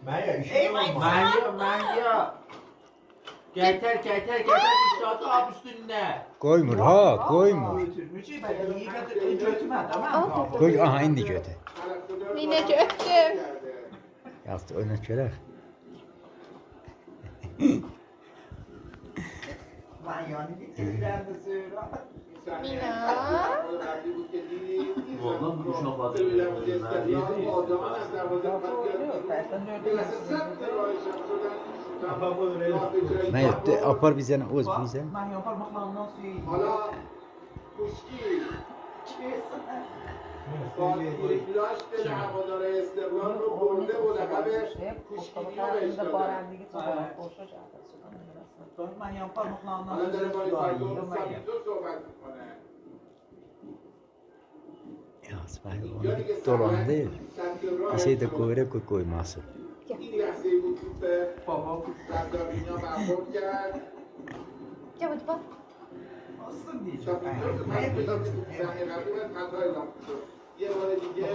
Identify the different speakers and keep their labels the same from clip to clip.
Speaker 1: Maya. Getir iştahatı ab üstünde.
Speaker 2: Koymur ha, koymur. Koy, aha indi götür.
Speaker 3: Yine götüm.
Speaker 2: Yaptı öne çörek.
Speaker 3: Mina.
Speaker 1: Vallahi bu kuşuna fazla
Speaker 2: Ne yaptı? Apar bize ne? Oz bize.
Speaker 4: حالا کوشکی سالگیریش به هوادار استقلال رو برده و لقب کوشکی رو بهش داده. حالا داره با این سالیتو صحبت میکنه.
Speaker 2: Ya onu dolandı. Bir de koyması.
Speaker 4: این لحظه بود توپ سردارینا برخورد کرد.
Speaker 3: Gel hadi bak.
Speaker 4: سالیتو زمین قبلی باید خطا اعلام شد. یه بار دیگه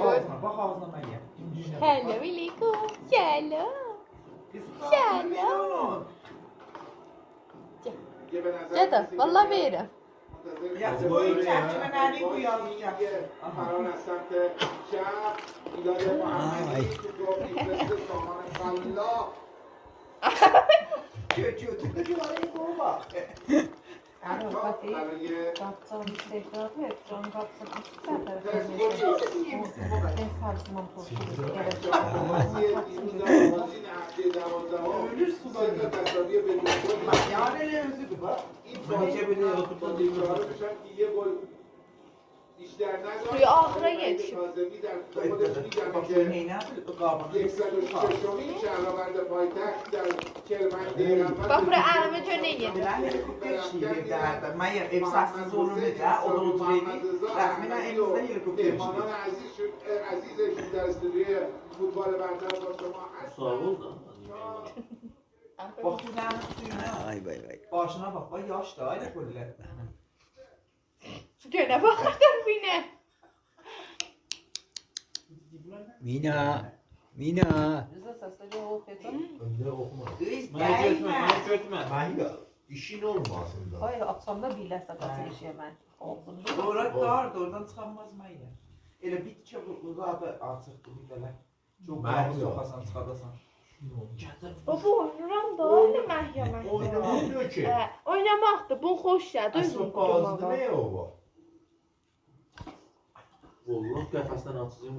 Speaker 3: Hello Milico. Hello. Hello.
Speaker 4: دیگه به نظر
Speaker 3: Cadı. Vallahi veririm.
Speaker 4: فرار از سمت شب ایداد محمدی تو گفت میفرسته سامان خلاق
Speaker 3: Suyu ahıra yetişim. Bak buraya elime döne yedim.
Speaker 4: عزیزشون در استودیوی فوتبال برتر با شما هستن.
Speaker 2: Ay vay vay.
Speaker 5: Başına bak, bak yaş da aynı kolle.
Speaker 3: Döne bakırdım yine.
Speaker 2: Mina.
Speaker 6: İşin olmasın da.
Speaker 7: Hayır, akşamda bile sakatı yaşıyor ben.
Speaker 5: Doğru dardı, oradan çıkamaz Maya. Elə bit ki, bu abi artıq bu belə. Çox bağlı soxasan, çıxadasan.
Speaker 3: Baba oynuram da öyle məhkəmə.
Speaker 6: Oynamıyor ki.
Speaker 3: Oynamaqdır, bu xoş gəlir.
Speaker 6: Asıl bazıda ne o bu?
Speaker 1: Vallahi qəfəsdən atsızım.